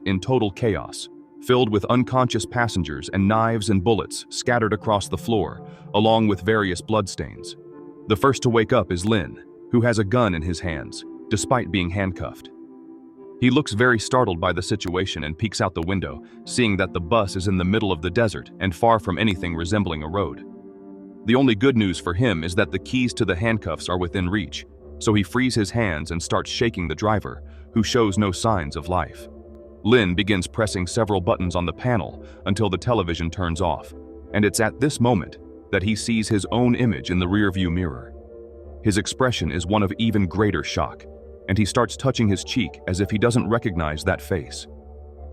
in total chaos, filled with unconscious passengers and knives and bullets scattered across the floor, along with various bloodstains. The first to wake up is Lin, who has a gun in his hands, despite being handcuffed. He looks very startled by the situation and peeks out the window, seeing that the bus is in the middle of the desert and far from anything resembling a road. The only good news for him is that the keys to the handcuffs are within reach, so he frees his hands and starts shaking the driver, who shows no signs of life. Lin begins pressing several buttons on the panel until the television turns off, and it's at this moment that he sees his own image in the rearview mirror. His expression is one of even greater shock, and he starts touching his cheek as if he doesn't recognize that face.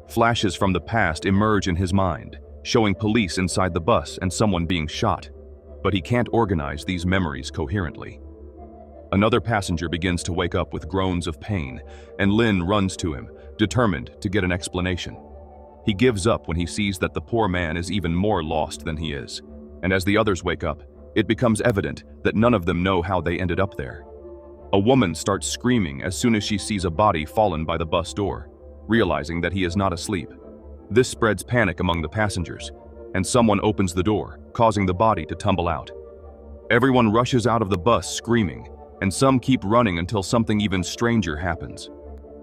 Flashes from the past emerge in his mind, showing police inside the bus and someone being shot, but he can't organize these memories coherently. Another passenger begins to wake up with groans of pain, and Lin runs to him, determined to get an explanation. He gives up when he sees that the poor man is even more lost than he is, and as the others wake up, it becomes evident that none of them know how they ended up there. A woman starts screaming as soon as she sees a body fallen by the bus door, realizing that he is not asleep. This spreads panic among the passengers, and someone opens the door, causing the body to tumble out. Everyone rushes out of the bus screaming, and some keep running until something even stranger happens.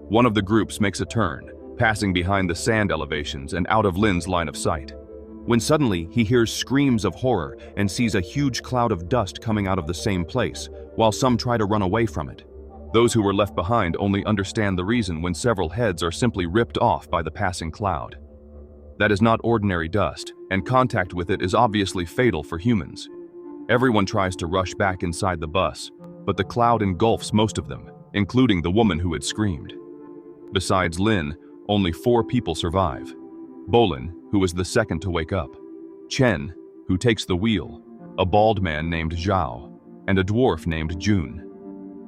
One of the groups makes a turn, passing behind the sand elevations and out of Lin's line of sight, when suddenly he hears screams of horror and sees a huge cloud of dust coming out of the same place, while some try to run away from it. Those who were left behind only understand the reason when several heads are simply ripped off by the passing cloud. That is not ordinary dust, and contact with it is obviously fatal for humans. Everyone tries to rush back inside the bus, but the cloud engulfs most of them, including the woman who had screamed. Besides Lin, only 4 people survive. Bolin, who was the second to wake up, Chen, who takes the wheel, a bald man named Zhao, and a dwarf named June.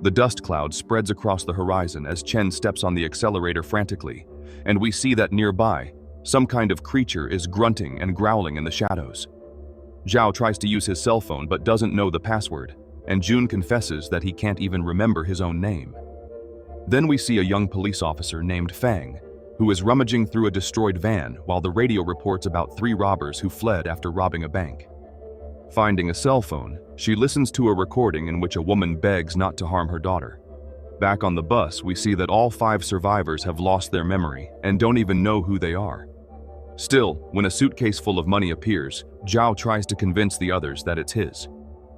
The dust cloud spreads across the horizon as Chen steps on the accelerator frantically, and we see that nearby, some kind of creature is grunting and growling in the shadows. Zhao tries to use his cell phone but doesn't know the password, and June confesses that he can't even remember his own name. Then we see a young police officer named Fang, who is rummaging through a destroyed van while the radio reports about 3 robbers who fled after robbing a bank. Finding a cell phone, she listens to a recording in which a woman begs not to harm her daughter. Back on the bus, we see that all 5 survivors have lost their memory and don't even know who they are. Still, when a suitcase full of money appears, Zhao tries to convince the others that it's his.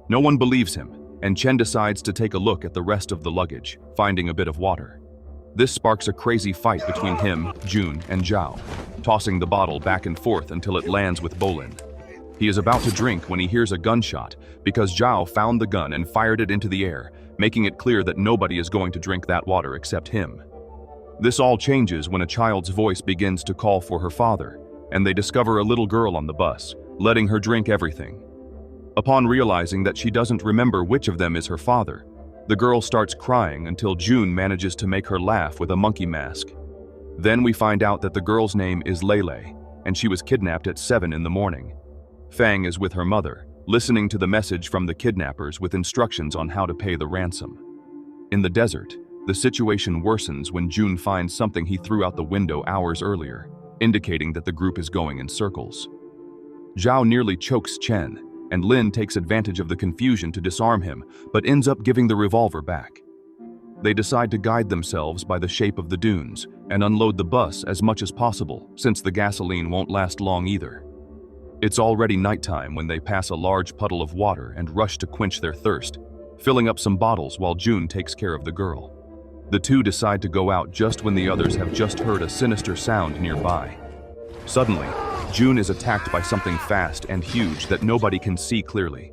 No one believes him, and Chen decides to take a look at the rest of the luggage, finding a bit of water. This sparks a crazy fight between him, June, and Zhao, tossing the bottle back and forth until it lands with Bolin. He is about to drink when he hears a gunshot, because Zhao found the gun and fired it into the air, making it clear that nobody is going to drink that water except him. This all changes when a child's voice begins to call for her father, and they discover a little girl on the bus, letting her drink everything. Upon realizing that she doesn't remember which of them is her father, the girl starts crying until June manages to make her laugh with a monkey mask. Then we find out that the girl's name is Lele, and she was kidnapped at 7 in the morning. Fang is with her mother, listening to the message from the kidnappers with instructions on how to pay the ransom. In the desert, the situation worsens when June finds something he threw out the window hours earlier, indicating that the group is going in circles. Zhao nearly chokes Chen, and Lin takes advantage of the confusion to disarm him, but ends up giving the revolver back. They decide to guide themselves by the shape of the dunes and unload the bus as much as possible, since the gasoline won't last long either. It's already nighttime when they pass a large puddle of water and rush to quench their thirst, filling up some bottles while June takes care of the girl. The two decide to go out just when the others have just heard a sinister sound nearby. Suddenly, June is attacked by something fast and huge that nobody can see clearly.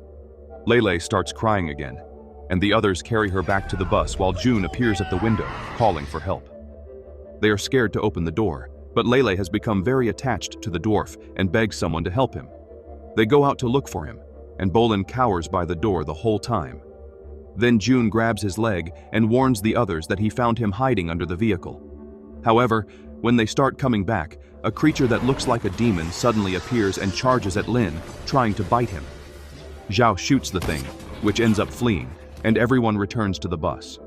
Lele starts crying again, and the others carry her back to the bus while June appears at the window, calling for help. They are scared to open the door, but Lele has become very attached to the dwarf and begs someone to help him. They go out to look for him, and Bolin cowers by the door the whole time. Then June grabs his leg and warns the others that he found him hiding under the vehicle. However, when they start coming back, a creature that looks like a demon suddenly appears and charges at Lin, trying to bite him. Zhao shoots the thing, which ends up fleeing, and everyone returns to the bus.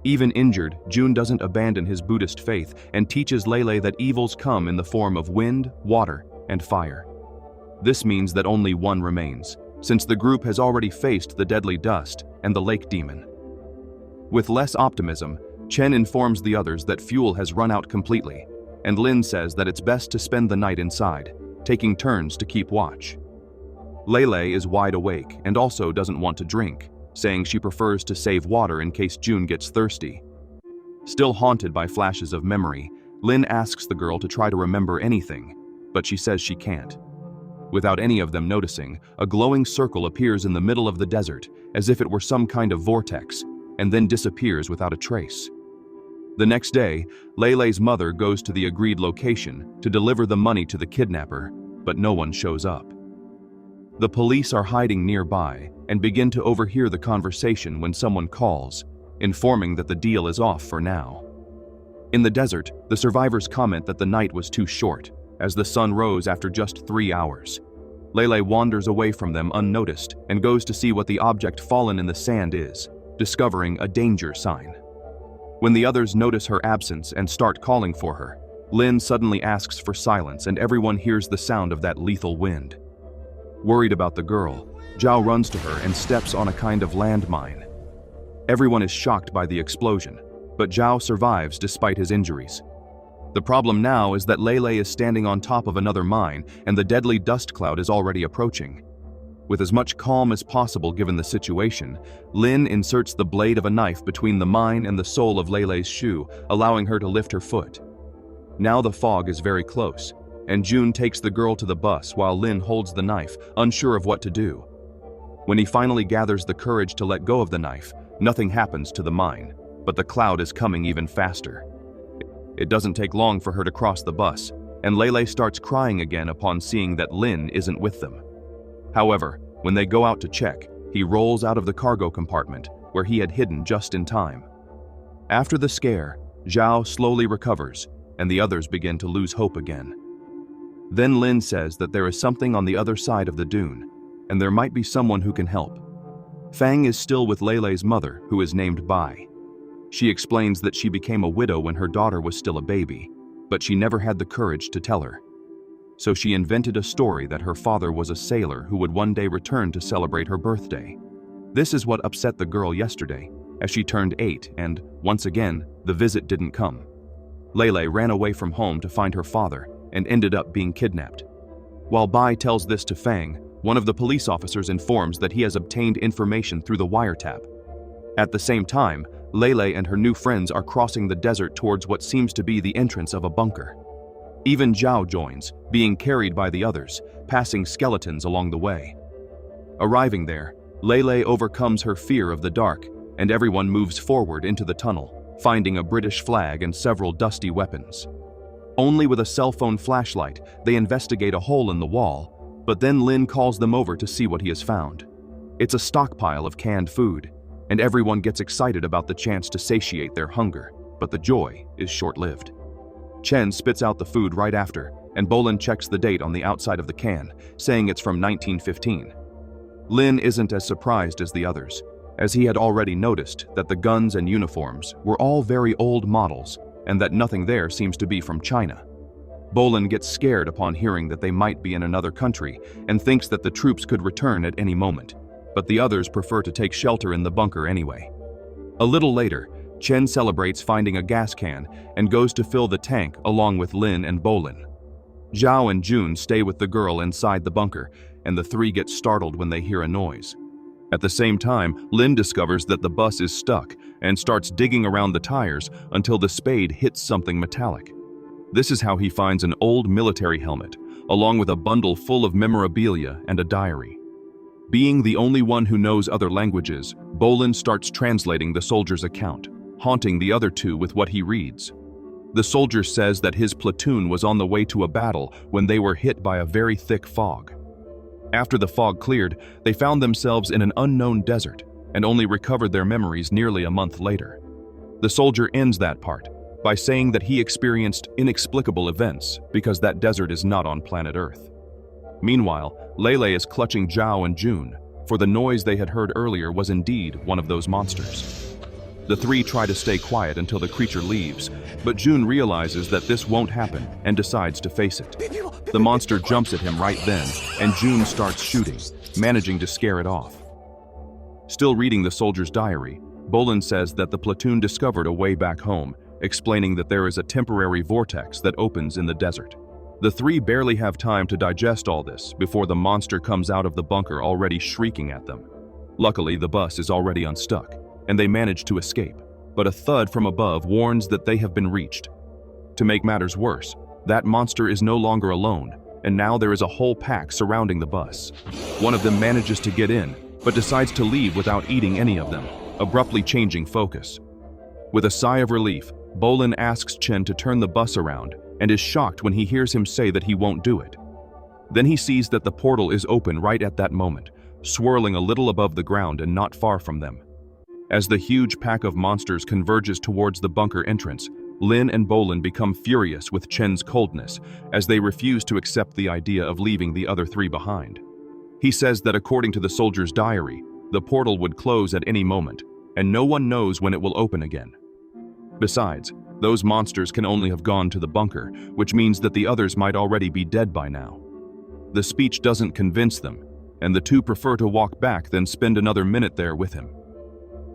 Even injured, June doesn't abandon his Buddhist faith and teaches Lele that evils come in the form of wind, water, and fire. This means that only one remains, since the group has already faced the deadly dust and the lake demon. With less optimism, Chen informs the others that fuel has run out completely, and Lin says that it's best to spend the night inside, taking turns to keep watch. Lele is wide awake and also doesn't want to drink, saying she prefers to save water in case June gets thirsty. Still haunted by flashes of memory, Lin asks the girl to try to remember anything, but she says she can't. Without any of them noticing, a glowing circle appears in the middle of the desert, as if it were some kind of vortex, and then disappears without a trace. The next day, Lele's mother goes to the agreed location to deliver the money to the kidnapper, but no one shows up. The police are hiding nearby and begin to overhear the conversation when someone calls, informing that the deal is off for now. In the desert, the survivors comment that the night was too short, as the sun rose after just 3 hours. Lele wanders away from them unnoticed and goes to see what the object fallen in the sand is, discovering a danger sign. When the others notice her absence and start calling for her, Lin suddenly asks for silence and everyone hears the sound of that lethal wind. Worried about the girl, Zhao runs to her and steps on a kind of landmine. Everyone is shocked by the explosion, but Zhao survives despite his injuries. The problem now is that Lele is standing on top of another mine and the deadly dust cloud is already approaching. With as much calm as possible given the situation, Lin inserts the blade of a knife between the mine and the sole of Lele's shoe, allowing her to lift her foot. Now the fog is very close, and June takes the girl to the bus while Lin holds the knife, unsure of what to do. When he finally gathers the courage to let go of the knife, nothing happens to the mine, but the cloud is coming even faster. It doesn't take long for her to cross the bus, and Lele starts crying again upon seeing that Lin isn't with them. However, when they go out to check, he rolls out of the cargo compartment, where he had hidden just in time. After the scare, Zhao slowly recovers, and the others begin to lose hope again. Then Lin says that there is something on the other side of the dune, and there might be someone who can help. Fang is still with Lele's mother, who is named Bai. She explains that she became a widow when her daughter was still a baby, but she never had the courage to tell her. So she invented a story that her father was a sailor who would one day return to celebrate her birthday. This is what upset the girl yesterday, as she turned 8 and, once again, the visit didn't come. Lele ran away from home to find her father and ended up being kidnapped. While Bai tells this to Fang, one of the police officers informs that he has obtained information through the wiretap. At the same time, Lele and her new friends are crossing the desert towards what seems to be the entrance of a bunker. Even Zhao joins, being carried by the others, passing skeletons along the way. Arriving there, Lele overcomes her fear of the dark, and everyone moves forward into the tunnel, finding a British flag and several dusty weapons. Only with a cell phone flashlight, they investigate a hole in the wall, but then Lin calls them over to see what he has found. It's a stockpile of canned food, and everyone gets excited about the chance to satiate their hunger, but the joy is short-lived. Chen spits out the food right after, and Bolin checks the date on the outside of the can, saying it's from 1915. Lin isn't as surprised as the others, as he had already noticed that the guns and uniforms were all very old models and that nothing there seems to be from China. Bolin gets scared upon hearing that they might be in another country and thinks that the troops could return at any moment, but the others prefer to take shelter in the bunker anyway. A little later, Chen celebrates finding a gas can and goes to fill the tank along with Lin and Bolin. Zhao and June stay with the girl inside the bunker, and the three get startled when they hear a noise. At the same time, Lin discovers that the bus is stuck and starts digging around the tires until the spade hits something metallic. This is how he finds an old military helmet, along with a bundle full of memorabilia and a diary. Being the only one who knows other languages, Bolin starts translating the soldier's account, haunting the other two with what he reads. The soldier says that his platoon was on the way to a battle when they were hit by a very thick fog. After the fog cleared, they found themselves in an unknown desert and only recovered their memories nearly a month later. The soldier ends that part by saying that he experienced inexplicable events because that desert is not on planet Earth. Meanwhile, Lele is clutching Zhao and June, for the noise they had heard earlier was indeed one of those monsters. The three try to stay quiet until the creature leaves, but June realizes that this won't happen and decides to face it. The monster jumps at him right then, and June starts shooting, managing to scare it off. Still reading the soldier's diary, Bolin says that the platoon discovered a way back home, explaining that there is a temporary vortex that opens in the desert. The three barely have time to digest all this before the monster comes out of the bunker already shrieking at them. Luckily, the bus is already unstuck, and they manage to escape, but a thud from above warns that they have been reached. To make matters worse, that monster is no longer alone, and now there is a whole pack surrounding the bus. One of them manages to get in, but decides to leave without eating any of them, abruptly changing focus. With a sigh of relief, Bolin asks Chen to turn the bus around and is shocked when he hears him say that he won't do it. Then he sees that the portal is open right at that moment, swirling a little above the ground and not far from them. As the huge pack of monsters converges towards the bunker entrance, Lin and Bolin become furious with Chen's coldness as they refuse to accept the idea of leaving the other three behind. He says that according to the soldier's diary, the portal would close at any moment, and no one knows when it will open again. Besides, those monsters can only have gone to the bunker, which means that the others might already be dead by now. The speech doesn't convince them, and the two prefer to walk back than spend another minute there with him.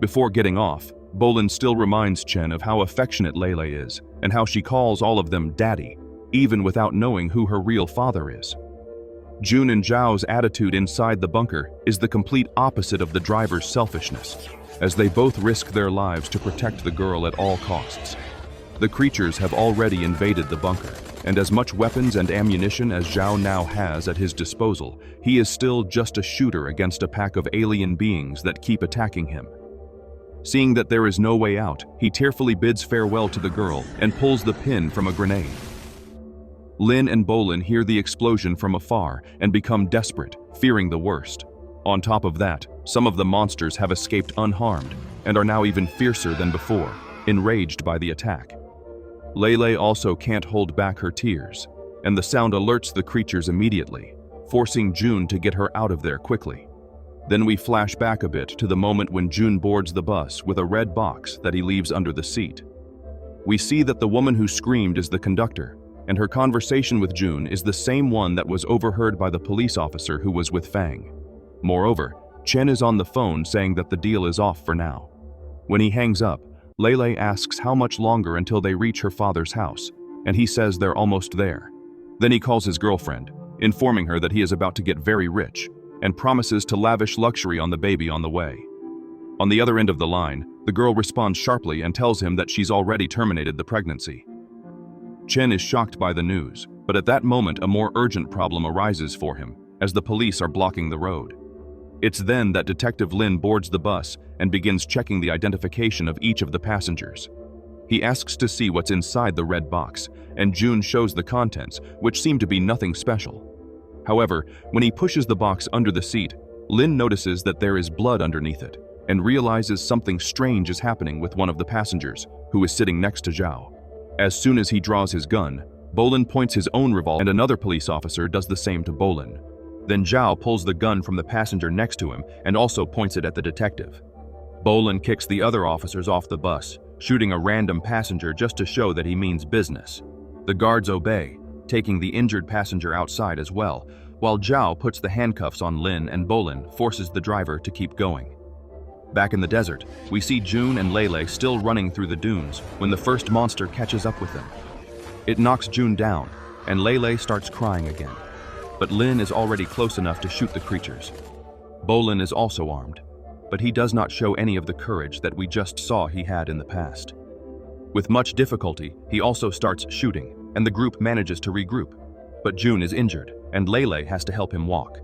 Before getting off, Bolin still reminds Chen of how affectionate Lele is and how she calls all of them daddy, even without knowing who her real father is. June and Zhao's attitude inside the bunker is the complete opposite of the driver's selfishness, as they both risk their lives to protect the girl at all costs. The creatures have already invaded the bunker, and as much weapons and ammunition as Zhao now has at his disposal, he is still just a shooter against a pack of alien beings that keep attacking him. Seeing that there is no way out, he tearfully bids farewell to the girl and pulls the pin from a grenade. Lin and Bolin hear the explosion from afar and become desperate, fearing the worst. On top of that, some of the monsters have escaped unharmed and are now even fiercer than before, enraged by the attack. Lele also can't hold back her tears, and the sound alerts the creatures immediately, forcing June to get her out of there quickly. Then we flash back a bit to the moment when June boards the bus with a red box that he leaves under the seat. We see that the woman who screamed is the conductor, and her conversation with June is the same one that was overheard by the police officer who was with Fang. Moreover, Chen is on the phone saying that the deal is off for now. When he hangs up, Lele asks how much longer until they reach her father's house, and he says they're almost there. Then he calls his girlfriend, informing her that he is about to get very rich, and promises to lavish luxury on the baby on the way. On the other end of the line, the girl responds sharply and tells him that she's already terminated the pregnancy. Chen is shocked by the news, but at that moment a more urgent problem arises for him, as the police are blocking the road. It's then that Detective Lin boards the bus and begins checking the identification of each of the passengers. He asks to see what's inside the red box, and June shows the contents, which seem to be nothing special. However, when he pushes the box under the seat, Lin notices that there is blood underneath it, and realizes something strange is happening with one of the passengers, who is sitting next to Zhao. As soon as he draws his gun, Bolin points his own revolver, and another police officer does the same to Bolin. Then Zhao pulls the gun from the passenger next to him and also points it at the detective. Bolin kicks the other officers off the bus, shooting a random passenger just to show that he means business. The guards obey, taking the injured passenger outside as well, while Zhao puts the handcuffs on Lin and Bolin forces the driver to keep going. Back in the desert, we see June and Lele still running through the dunes when the first monster catches up with them. It knocks June down, and Lele starts crying again. But Lin is already close enough to shoot the creatures. Bolin is also armed, but he does not show any of the courage that we just saw he had in the past. With much difficulty, he also starts shooting, and the group manages to regroup. But June is injured, and Lele has to help him walk.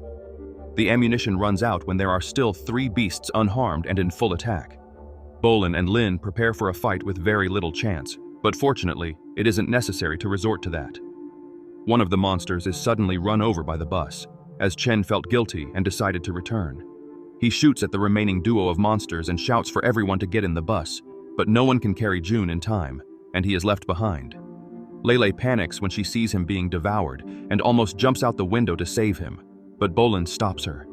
The ammunition runs out when there are still 3 beasts unharmed and in full attack. Bolin and Lin prepare for a fight with very little chance, but fortunately, it isn't necessary to resort to that. One of the monsters is suddenly run over by the bus, as Chen felt guilty and decided to return. He shoots at the remaining duo of monsters and shouts for everyone to get in the bus, but no one can carry June in time, and he is left behind. Lele panics when she sees him being devoured and almost jumps out the window to save him, but Bolin stops her.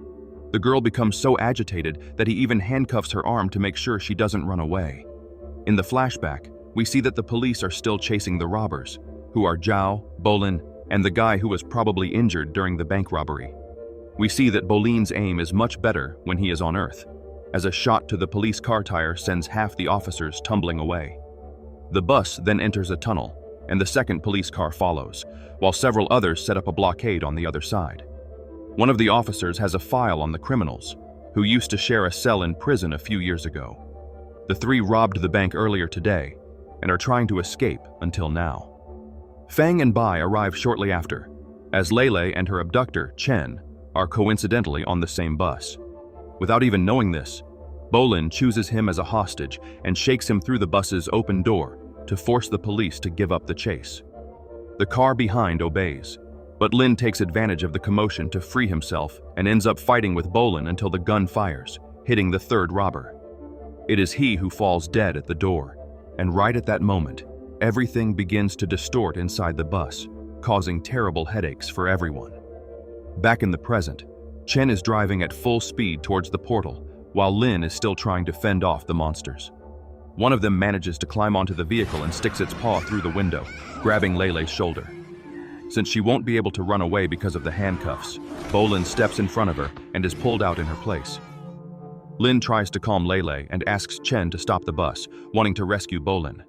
The girl becomes so agitated that he even handcuffs her arm to make sure she doesn't run away. In the flashback, we see that the police are still chasing the robbers, who are Zhao, Bolin, and the guy who was probably injured during the bank robbery. We see that Bolin's aim is much better when he is on Earth, as a shot to the police car tire sends half the officers tumbling away. The bus then enters a tunnel, and the second police car follows, while several others set up a blockade on the other side. One of the officers has a file on the criminals, who used to share a cell in prison a few years ago. The three robbed the bank earlier today, and are trying to escape until now. Fang and Bai arrive shortly after, as Lele and her abductor, Chen, are coincidentally on the same bus. Without even knowing this, Bolin chooses him as a hostage and shakes him through the bus's open door to force the police to give up the chase. The car behind obeys, but Lin takes advantage of the commotion to free himself and ends up fighting with Bolin until the gun fires, hitting the third robber. It is he who falls dead at the door, and right at that moment, everything begins to distort inside the bus, causing terrible headaches for everyone. Back in the present, Chen is driving at full speed towards the portal, while Lin is still trying to fend off the monsters. One of them manages to climb onto the vehicle and sticks its paw through the window, grabbing Lele's shoulder. Since she won't be able to run away because of the handcuffs, Bolin steps in front of her and is pulled out in her place. Lin tries to calm Lele and asks Chen to stop the bus, wanting to rescue Bolin.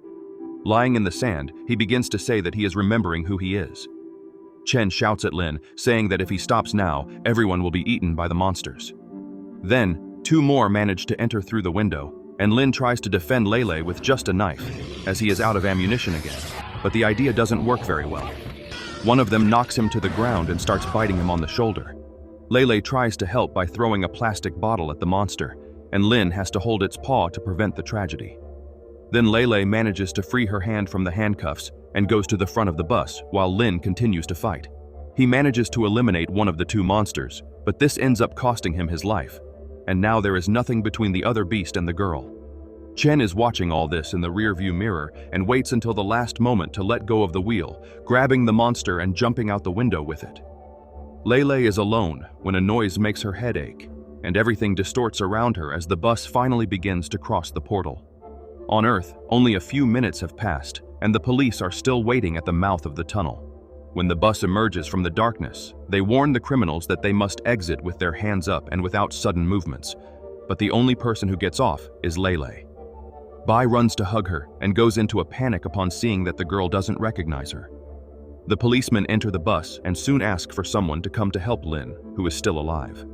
Lying in the sand, he begins to say that he is remembering who he is. Chen shouts at Lin, saying that if he stops now, everyone will be eaten by the monsters. Then, two more manage to enter through the window, and Lin tries to defend Lele with just a knife, as he is out of ammunition again, but the idea doesn't work very well. One of them knocks him to the ground and starts biting him on the shoulder. Lele tries to help by throwing a plastic bottle at the monster, and Lin has to hold its paw to prevent the tragedy. Then Lele manages to free her hand from the handcuffs and goes to the front of the bus while Lin continues to fight. He manages to eliminate one of the two monsters, but this ends up costing him his life, and now there is nothing between the other beast and the girl. Chen is watching all this in the rearview mirror and waits until the last moment to let go of the wheel, grabbing the monster and jumping out the window with it. Lele is alone when a noise makes her head ache, and everything distorts around her as the bus finally begins to cross the portal. On Earth, only a few minutes have passed, and the police are still waiting at the mouth of the tunnel. When the bus emerges from the darkness, they warn the criminals that they must exit with their hands up and without sudden movements, but the only person who gets off is Lele. Bai runs to hug her and goes into a panic upon seeing that the girl doesn't recognize her. The policemen enter the bus and soon ask for someone to come to help Lin, who is still alive.